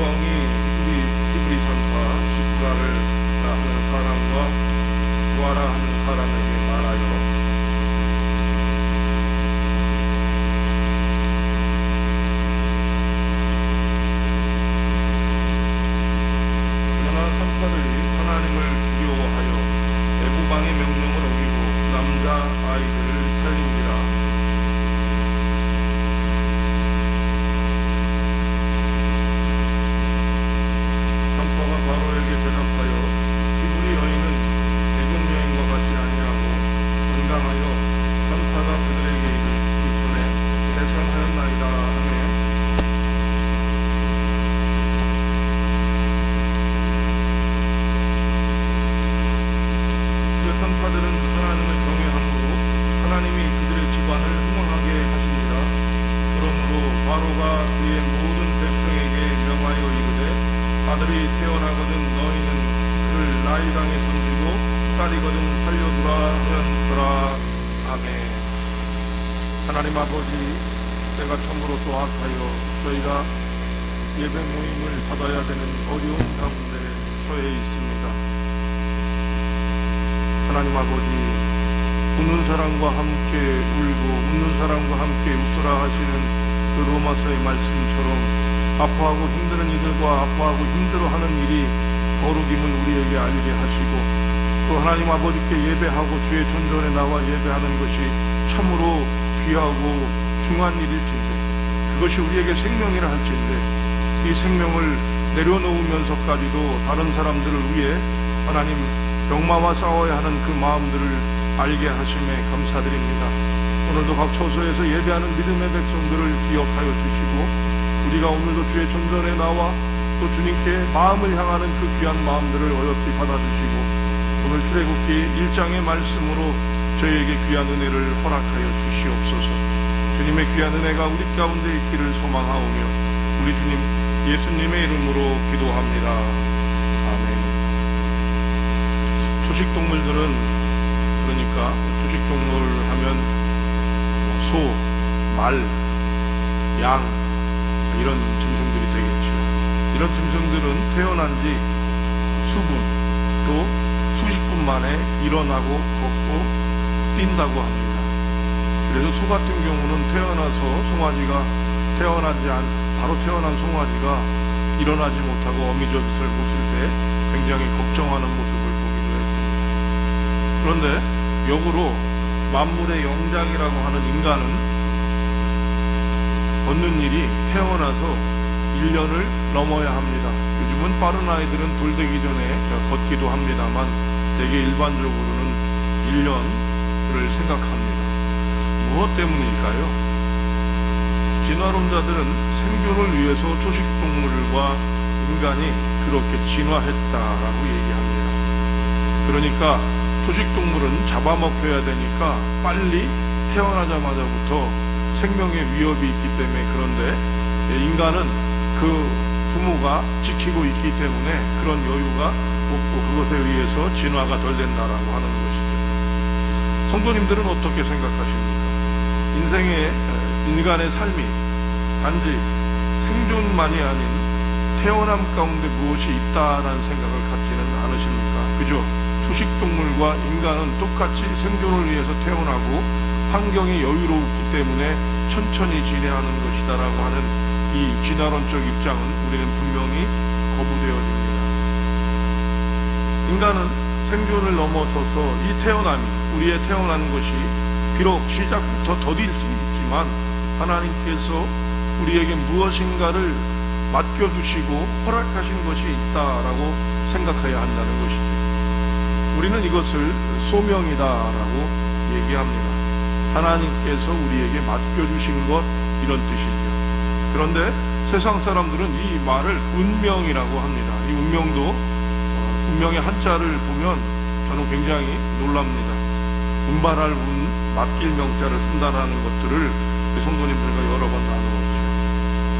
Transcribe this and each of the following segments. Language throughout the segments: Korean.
왕이 우리 히브리 전파 시프라를 하는 사람과 부하라 하는 사람에게 말하여 선사들이 하나님을 두려워하여 애국왕의 명령을 어기고 남자 아이들을 살린지라. 선사가 바로에게 대답하여 히브리 여인은 애굽 여인과 같이 아니하고 건강하여 선사가 그들에게 이르기 전에 대성하였나이다 하며 선사들은 하나님을 경외함으로 하나님이 그들의 집안을 흥왕하게 하시니라. 그러므로 바로가 그의 모든 백성에게 명하여 이르되 아들이 태어나거든 너희는 그를 나일강에 던지고 딸이거든 살려두라 하였더라. 아멘. 하나님 아버지, 때가 참으로 또 악하여 저희가 예배 모임을 받아야 되는 어려운 가운데 처해 있습니다. 하나님 아버지, 웃는 사람과 함께 울고 웃는 사람과 함께 웃으라 하시는 그 로마서의 말씀처럼 아파하고 힘드는 이들과 아파하고 힘들어하는 일이 거룩임을 우리에게 알게 하시고 또 하나님 아버지께 예배하고 주의 존전에 나와 예배하는 것이 참으로 귀하고 중요한 일일진데 그것이 우리에게 생명이라 할진데 이 생명을 내려놓으면서까지도 다른 사람들을 위해 하나님 병마와 싸워야 하는 그 마음들을 알게 하심에 감사드립니다. 오늘도 각 처소에서 예배하는 믿음의 백성들을 기억하여 주시고 우리가 오늘도 주의 존전에 나와 또 주님께 마음을 향하는 그 귀한 마음들을 어여삐 받아주시고 오늘 출애굽기 1장의 말씀으로 저희에게 귀한 은혜를 허락하여 주시옵소서. 주님의 귀한 은혜가 우리 가운데 있기를 소망하오며 우리 주님 예수님의 이름으로 기도합니다. 아멘. 초식동물들은 그러니까 초식동물 하면 소, 말, 양 이런 짐승들이 되겠죠. 이런 짐승들은 태어난 지 수분 또 수십 분 만에 일어나고 걷고 뛴다고 합니다. 그래서 소 같은 경우는 태어나서 송아지가 바로 태어난 송아지가 일어나지 못하고 어미젖을 묻을 때 굉장히 걱정하는 모습을 그런데 역으로 만물의 영장이라고 하는 인간은 걷는 일이 태어나서 1년을 넘어야 합니다. 요즘은 빠른 아이들은 돌 되기 전에 걷기도 합니다만 되게 일반적으로는 1년을 생각합니다. 무엇 때문일까요? 진화론자들은 생존을 위해서 초식동물과 인간이 그렇게 진화했다라고 얘기합니다. 그러니까 초식동물은 잡아먹혀야 되니까 빨리 태어나자마자부터 생명의 위협이 있기 때문에 그런데 인간은 그 부모가 지키고 있기 때문에 그런 여유가 없고 그것에 의해서 진화가 덜 된다라고 하는 것이죠. 성도님들은 어떻게 생각하십니까? 인생의 인간의 삶이 단지 생존만이 아닌 태어남 가운데 무엇이 있다라는 생각을 갖지는 않으십니까? 그죠? 초식동물과 인간은 똑같이 생존을 위해서 태어나고 환경이 여유롭기 때문에 천천히 진화하는 것이다라고 하는 이 진화론적 입장은 우리는 분명히 거부되어집니다. 인간은 생존을 넘어서서 이 태어남이 우리의 태어난 것이 비록 시작부터 더딜 수 있지만 하나님께서 우리에게 무엇인가를 맡겨두시고 허락하신 것이 있다라고 생각해야 한다는 것이죠. 우리는 이것을 소명이다라고 얘기합니다. 하나님께서 우리에게 맡겨주신 것 이런 뜻이죠. 그런데 세상 사람들은 이 말을 운명이라고 합니다. 이 운명도 운명의 한자를 보면 저는 굉장히 놀랍니다. 운반할 운, 맡길 명자를 쓴다는 것들을 우리 성도님들과 여러 번 나누었죠.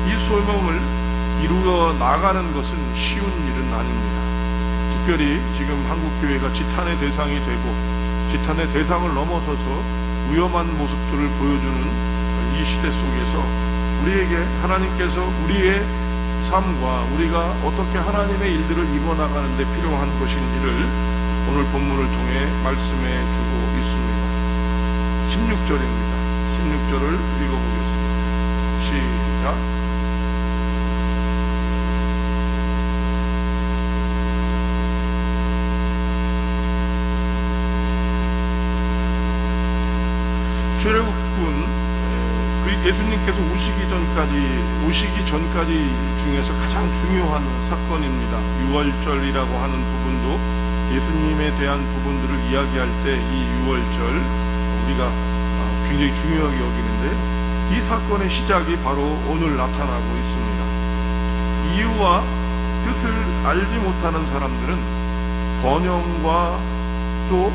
이 소명을 이루어 나가는 것은 쉬운 일은 아닙니다. 특별히 지금 한국교회가 지탄의 대상이 되고 지탄의 대상을 넘어서서 위험한 모습들을 보여주는 이 시대 속에서 우리에게 하나님께서 우리의 삶과 우리가 어떻게 하나님의 일들을 이뤄나가는 데 필요한 것인지를 오늘 본문을 통해 말씀해 주고 있습니다. 16절입니다. 16절을 읽어보겠습니다. 시작. 출애굽은 예수님께서 오시기 전까지 중에서 가장 중요한 사건입니다. 유월절이라고 하는 부분도 예수님에 대한 부분들을 이야기할 때 이 유월절 우리가 굉장히 중요하게 여기는데 이 사건의 시작이 바로 오늘 나타나고 있습니다. 이유와 뜻을 알지 못하는 사람들은 번영과 또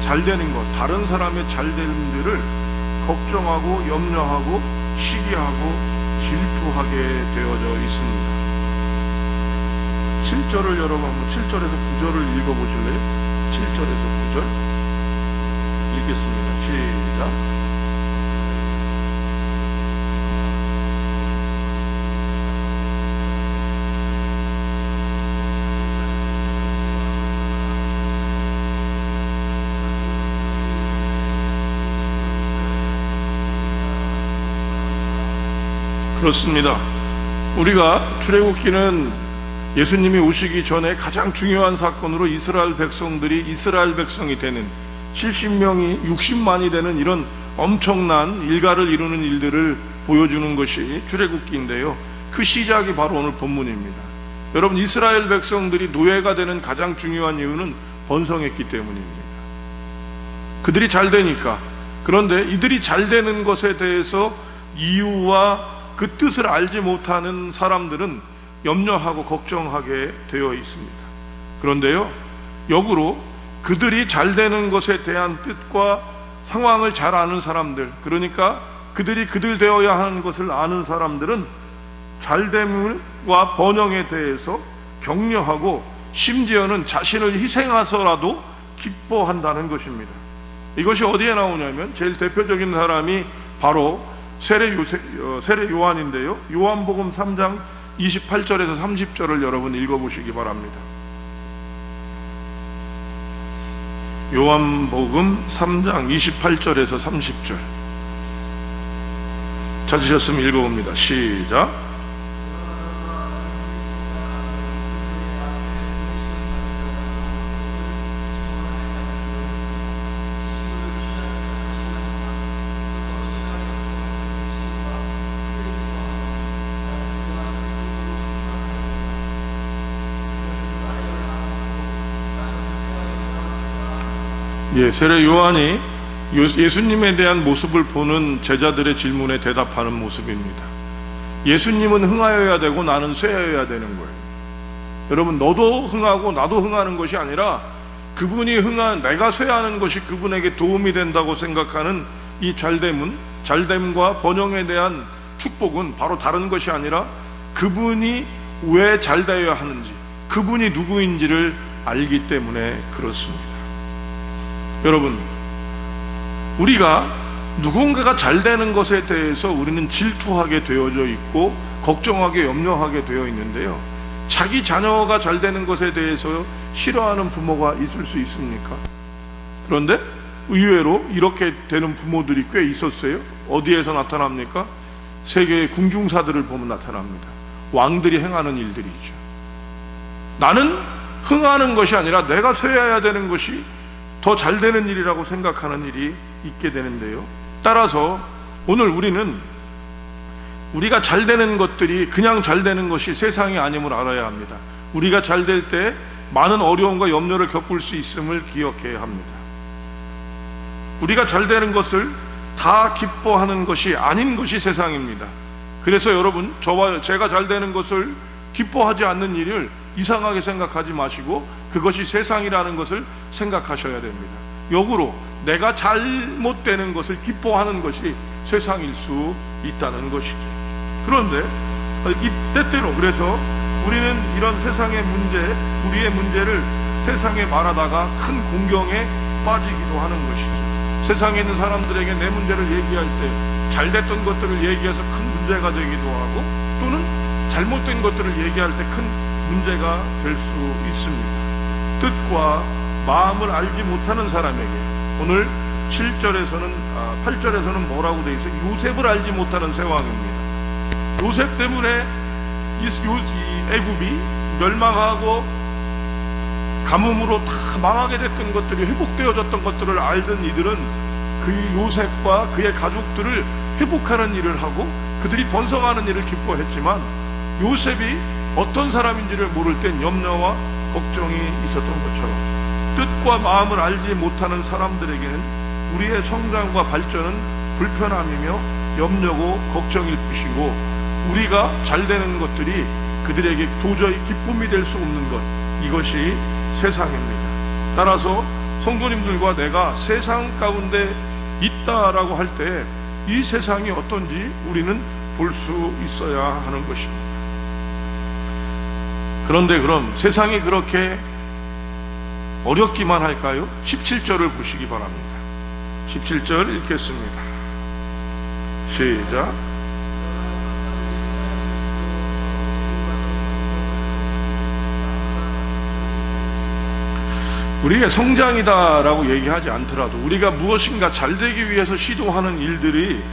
잘되는 것, 다른 사람의 잘됨들을 걱정하고 염려하고 시기하고 질투하게 되어져 있습니다. 7절을 여러분 한번 7절에서 9절을 읽어보실래요? 7절에서 9절 읽겠습니다. 시작. 그렇습니다. 우리가 출애굽기는 예수님이 오시기 전에 가장 중요한 사건으로 이스라엘 백성들이 이스라엘 백성이 되는 70명이 60만이 되는 이런 엄청난 일가를 이루는 일들을 보여주는 것이 출애굽기인데요. 그 시작이 바로 오늘 본문입니다. 여러분, 이스라엘 백성들이 노예가 되는 가장 중요한 이유는 번성했기 때문입니다. 그들이 잘 되니까. 그런데 이들이 잘 되는 것에 대해서 이유와 그 뜻을 알지 못하는 사람들은 염려하고 걱정하게 되어 있습니다. 그런데요, 역으로 그들이 잘 되는 것에 대한 뜻과 상황을 잘 아는 사람들, 그러니까 그들이 그들 되어야 하는 것을 아는 사람들은 잘됨과 번영에 대해서 격려하고 심지어는 자신을 희생하서라도 기뻐한다는 것입니다. 이것이 어디에 나오냐면 제일 대표적인 사람이 바로 세례 요한인데요. 요한복음 3장 28절에서 30절을 여러분 읽어보시기 바랍니다. 요한복음 3장 28절에서 30절 찾으셨으면 읽어봅니다. 시작. 세례 요한이 예수님에 대한 모습을 보는 제자들의 질문에 대답하는 모습입니다. 예수님은 흥하여야 되고 나는 쇠하여야 되는 거예요. 여러분, 너도 흥하고 나도 흥하는 것이 아니라 그분이 내가 쇠하는 것이 그분에게 도움이 된다고 생각하는 이 잘됨과 번영에 대한 축복은 바로 다른 것이 아니라 그분이 왜 잘되어야 하는지, 그분이 누구인지를 알기 때문에 그렇습니다. 여러분, 우리가 누군가가 잘 되는 것에 대해서 우리는 질투하게 되어져 있고 걱정하게 염려하게 되어 있는데요, 자기 자녀가 잘 되는 것에 대해서 싫어하는 부모가 있을 수 있습니까? 그런데 의외로 이렇게 되는 부모들이 꽤 있었어요. 어디에서 나타납니까? 세계의 궁중사들을 보면 나타납니다. 왕들이 행하는 일들이죠. 나는 흥하는 것이 아니라 내가 쇠해야 되는 것이 더 잘 되는 일이라고 생각하는 일이 있게 되는데요, 따라서 오늘 우리가 잘 되는 것들이 그냥 잘 되는 것이 세상이 아님을 알아야 합니다. 우리가 잘 될 때 많은 어려움과 염려를 겪을 수 있음을 기억해야 합니다. 우리가 잘 되는 것을 다 기뻐하는 것이 아닌 것이 세상입니다. 그래서 여러분, 제가 잘 되는 것을 기뻐하지 않는 일을 이상하게 생각하지 마시고 그것이 세상이라는 것을 생각하셔야 됩니다. 역으로 내가 잘못되는 것을 기뻐하는 것이 세상일 수 있다는 것이죠. 그런데 때때로 그래서 우리는 이런 세상의 우리의 문제를 세상에 말하다가 큰 공경에 빠지기도 하는 것이죠. 세상에 있는 사람들에게 내 문제를 얘기할 때 잘됐던 것들을 얘기해서 큰 문제가 되기도 하고, 또는 잘못된 것들을 얘기할 때 큰 문제가 될 수 있습니다. 뜻과 마음을 알지 못하는 사람에게, 오늘 8절에서는 뭐라고 되어 있어요? 요셉을 알지 못하는 상황입니다. 요셉 때문에 이 애굽이 멸망하고 가뭄으로 다 망하게 됐던 것들이, 회복되어졌던 것들을 알던 이들은 그 요셉과 그의 가족들을 회복하는 일을 하고 그들이 번성하는 일을 기뻐했지만, 요셉이 어떤 사람인지를 모를 땐 염려와 걱정이 있었던 것처럼 뜻과 마음을 알지 못하는 사람들에게는 우리의 성장과 발전은 불편함이며 염려고 걱정일 뿐이고, 우리가 잘 되는 것들이 그들에게 도저히 기쁨이 될 수 없는 것, 이것이 세상입니다. 따라서 성도님들과 내가 세상 가운데 있다라고 할 때 이 세상이 어떤지 우리는 볼 수 있어야 하는 것입니다. 그런데 그럼 세상이 그렇게 어렵기만 할까요? 17절을 보시기 바랍니다. 17절 읽겠습니다. 시작. 우리의 성장이다라고 얘기하지 않더라도 우리가 무엇인가 잘되기 위해서 시도하는 일들이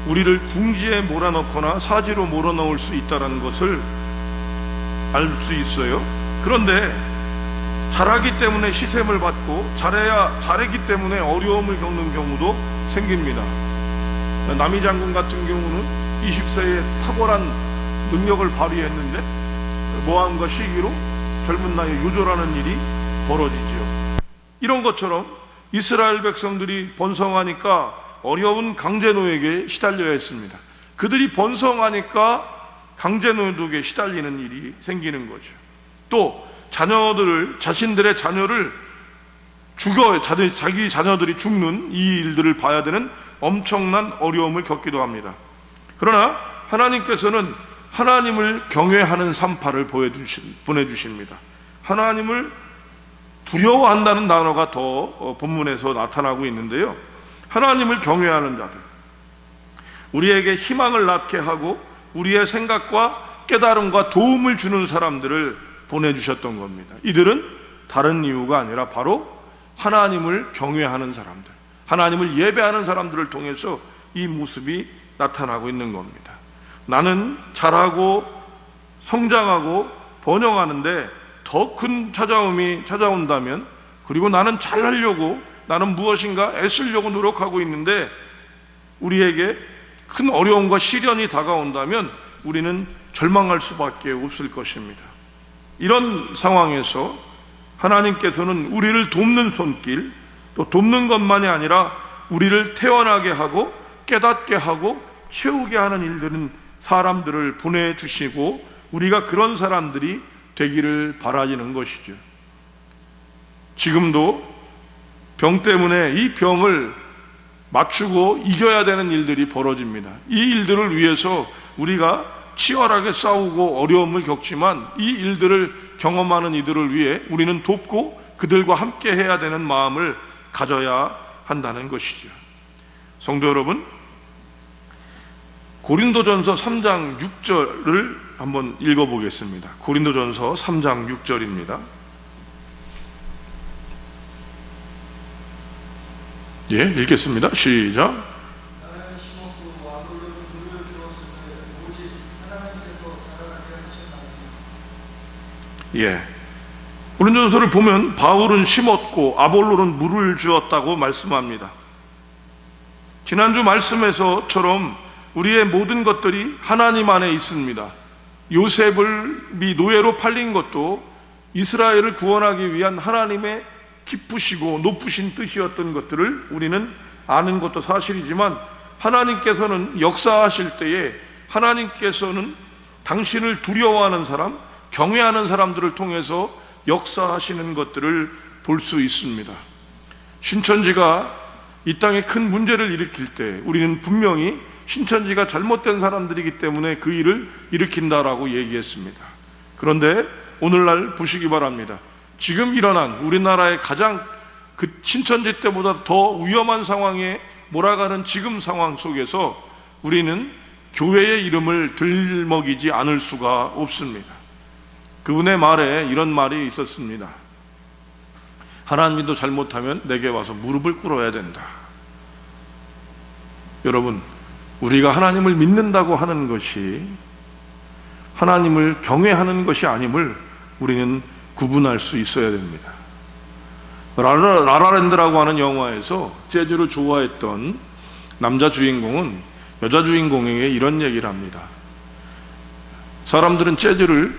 우리를 궁지에 몰아넣거나 사지로 몰아넣을 수 있다는 것을 알 수 있어요. 그런데 잘하기 때문에 시샘을 받고 잘하기 때문에 어려움을 겪는 경우도 생깁니다. 남이 장군 같은 경우는 20세에 탁월한 능력을 발휘했는데 모함과 시기로 젊은 나이에 요절하는 일이 벌어지지요. 이런 것처럼 이스라엘 백성들이 번성하니까 어려운 강제노예에게 시달려야 했습니다. 그들이 번성하니까 강제노예독에 시달리는 일이 생기는 거죠. 또 자신들의 자녀를 자기 자녀들이 죽는 이 일들을 봐야 되는 엄청난 어려움을 겪기도 합니다. 그러나 하나님께서는 하나님을 경외하는 삶파를 보내주십니다. 하나님을 두려워한다는 단어가 더 본문에서 나타나고 있는데요, 하나님을 경외하는 자들, 우리에게 희망을 낳게 하고 우리의 생각과 깨달음과 도움을 주는 사람들을 보내주셨던 겁니다. 이들은 다른 이유가 아니라 바로 하나님을 경외하는 사람들, 하나님을 예배하는 사람들을 통해서 이 모습이 나타나고 있는 겁니다. 나는 잘하고 성장하고 번영하는데 더 큰 찾아옴이 찾아온다면, 그리고 나는 잘하려고, 나는 무엇인가 애쓰려고 노력하고 있는데 우리에게 큰 어려움과 시련이 다가온다면 우리는 절망할 수밖에 없을 것입니다. 이런 상황에서 하나님께서는 우리를 돕는 손길, 또 돕는 것만이 아니라 우리를 태어나게 하고 깨닫게 하고 채우게 하는 일들은 사람들을 보내주시고 우리가 그런 사람들이 되기를 바라지는 것이죠. 지금도 병 때문에 이 병을 맞추고 이겨야 되는 일들이 벌어집니다. 이 일들을 위해서 우리가 치열하게 싸우고 어려움을 겪지만 이 일들을 경험하는 이들을 위해 우리는 돕고 그들과 함께 해야 되는 마음을 가져야 한다는 것이죠. 성도 여러분, 고린도전서 3장 6절을 한번 읽어보겠습니다. 고린도전서 3장 6절입니다. 예, 읽겠습니다. 시작. 예, 고린도전서를 보면 바울은 심었고 아볼로는 물을 주었다고 말씀합니다. 지난주 말씀에서처럼 우리의 모든 것들이 하나님 안에 있습니다. 요셉이 노예로 팔린 것도 이스라엘을 구원하기 위한 하나님의 깊으시고 높으신 뜻이었던 것들을 우리는 아는 것도 사실이지만, 하나님께서는 역사하실 때에 하나님께서는 당신을 두려워하는 사람, 경외하는 사람들을 통해서 역사하시는 것들을 볼 수 있습니다. 신천지가 이 땅에 큰 문제를 일으킬 때 우리는 분명히 신천지가 잘못된 사람들이기 때문에 그 일을 일으킨다라고 얘기했습니다. 그런데 오늘날 보시기 바랍니다. 지금 일어난 우리나라의 가장 그 신천지 때보다 더 위험한 상황에 몰아가는 지금 상황 속에서 우리는 교회의 이름을 들먹이지 않을 수가 없습니다. 그분의 말에 이런 말이 있었습니다. 하나님도 잘못하면 내게 와서 무릎을 꿇어야 된다. 여러분, 우리가 하나님을 믿는다고 하는 것이 하나님을 경외하는 것이 아님을 우리는 구분할 수 있어야 됩니다. 라라랜드라고 하는 영화에서 재즈를 좋아했던 남자 주인공은 여자 주인공에게 이런 얘기를 합니다. 사람들은 재즈를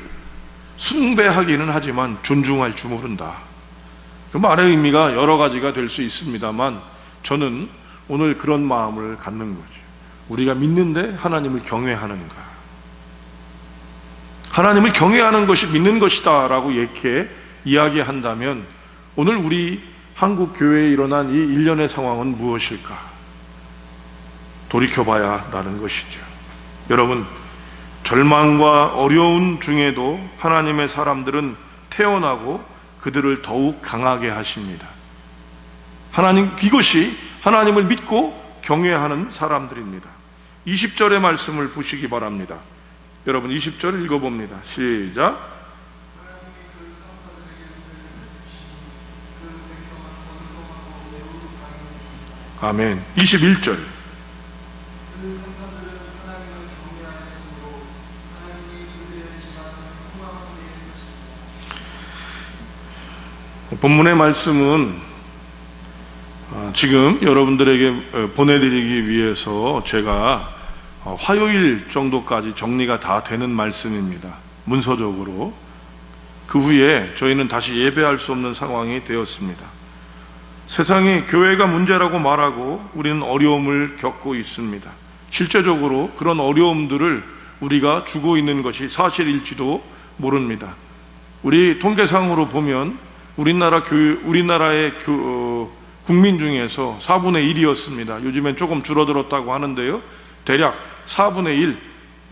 숭배하기는 하지만 존중할 줄 모른다. 그 말의 의미가 여러 가지가 될 수 있습니다만 저는 오늘 그런 마음을 갖는 거죠. 우리가 믿는데 하나님을 경외하는가? 하나님을 경외하는 것이 믿는 것이다 라고 이렇게 이야기한다면 오늘 우리 한국 교회에 일어난 이 일련의 상황은 무엇일까? 돌이켜봐야 하는 것이죠. 여러분, 절망과 어려운 중에도 하나님의 사람들은 태어나고 그들을 더욱 강하게 하십니다. 이것이 하나님을 믿고 경외하는 사람들입니다. 20절의 말씀을 보시기 바랍니다. 여러분 20절 읽어봅니다. 시작. 아멘. 21절. 본문의 말씀은 지금 여러분들에게 보내드리기 위해서 제가 화요일 정도까지 정리가 다 되는 말씀입니다. 문서적으로. 그 후에 저희는 다시 예배할 수 없는 상황이 되었습니다. 세상이 교회가 문제라고 말하고 우리는 어려움을 겪고 있습니다. 실제적으로 그런 어려움들을 우리가 주고 있는 것이 사실일지도 모릅니다. 우리 통계상으로 보면 우리나라의 국민 중에서 4분의 1이었습니다. 요즘엔 조금 줄어들었다고 하는데요. 대략 4분의 1,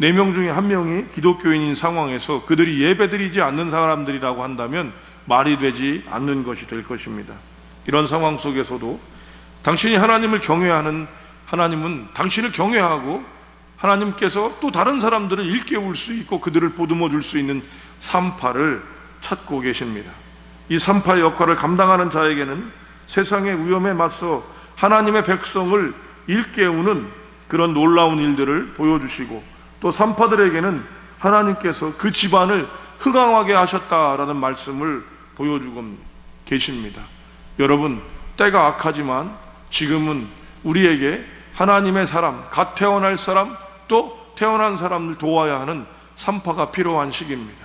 4명 중에 1명이 기독교인인 상황에서 그들이 예배드리지 않는 사람들이라고 한다면 말이 되지 않는 것이 될 것입니다. 이런 상황 속에서도 당신이 하나님을 경외하는 하나님은 당신을 경외하고 하나님께서 또 다른 사람들을 일깨울 수 있고 그들을 보듬어 줄 수 있는 산파를 찾고 계십니다. 이 산파의 역할을 감당하는 자에게는 세상의 위험에 맞서 하나님의 백성을 일깨우는 그런 놀라운 일들을 보여주시고 또 산파들에게는 하나님께서 그 집안을 흥왕하게 하셨다라는 말씀을 보여주고 계십니다. 여러분, 때가 악하지만 지금은 우리에게 하나님의 사람, 갓 태어날 사람, 또 태어난 사람을 도와야 하는 산파가 필요한 시기입니다.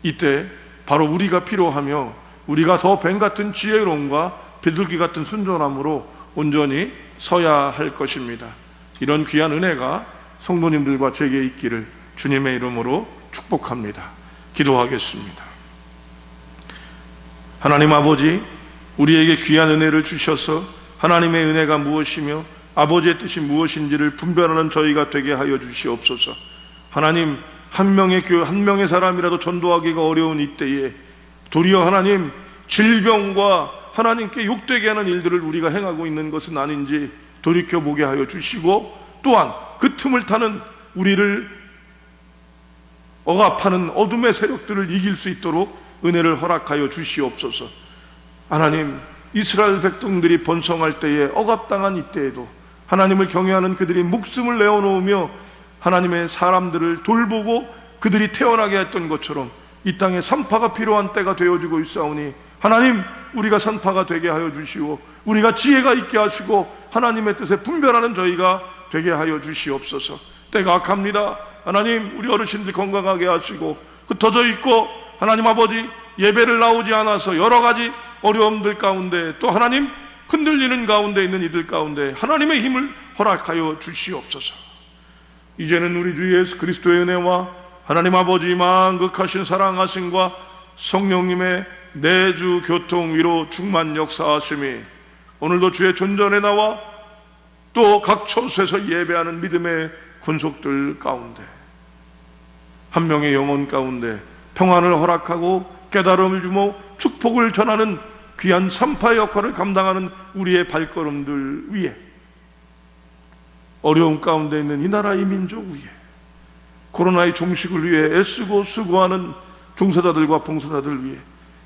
이때 바로 우리가 필요하며 우리가 더 뱀 같은 지혜로움과 비둘기 같은 순전함으로 온전히 서야 할 것입니다. 이런 귀한 은혜가 성도님들과 제게 있기를 주님의 이름으로 축복합니다. 기도하겠습니다. 하나님 아버지, 우리에게 귀한 은혜를 주셔서 하나님의 은혜가 무엇이며 아버지의 뜻이 무엇인지를 분별하는 저희가 되게 하여 주시옵소서. 하나님, 한 명의 사람이라도 전도하기가 어려운 이때에 도리어 하나님, 질병과 하나님께 욕되게 하는 일들을 우리가 행하고 있는 것은 아닌지 돌이켜보게 하여 주시고 또한 그 틈을 타는 우리를 억압하는 어둠의 세력들을 이길 수 있도록 은혜를 허락하여 주시옵소서. 하나님, 이스라엘 백성들이 번성할 때에 억압당한 이때에도 하나님을 경외하는 그들이 목숨을 내어놓으며 하나님의 사람들을 돌보고 그들이 태어나게 했던 것처럼 이 땅에 산파가 필요한 때가 되어지고 있사오니 하나님, 우리가 산파가 되게 하여 주시오. 우리가 지혜가 있게 하시고 하나님의 뜻에 분별하는 저희가 되게 하여 주시옵소서. 때가 악합니다. 하나님, 우리 어르신들 건강하게 하시고 흩어져 있고 하나님 아버지 예배를 나오지 않아서 여러 가지 어려움들 가운데 또 하나님 흔들리는 가운데 있는 이들 가운데 하나님의 힘을 허락하여 주시옵소서. 이제는 우리 주 예수 그리스도의 은혜와 하나님 아버지 만극하신 사랑하심과 성령님의 내주 교통 위로 충만 역사하심이 오늘도 주의 존전에 나와 또 각 처소에서 예배하는 믿음의 군속들 가운데 한 명의 영혼 가운데 평안을 허락하고 깨달음을 주며 축복을 전하는 귀한 산파의 역할을 감당하는 우리의 발걸음들 위에 어려움 가운데 있는 이 나라 이 민족 위에 코로나의 종식을 위해 애쓰고 수고하는 종사자들과 봉사자들 위해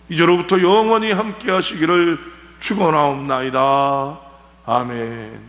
이제로부터 영원히 함께 하시기를 축원하옵나이다. 아멘.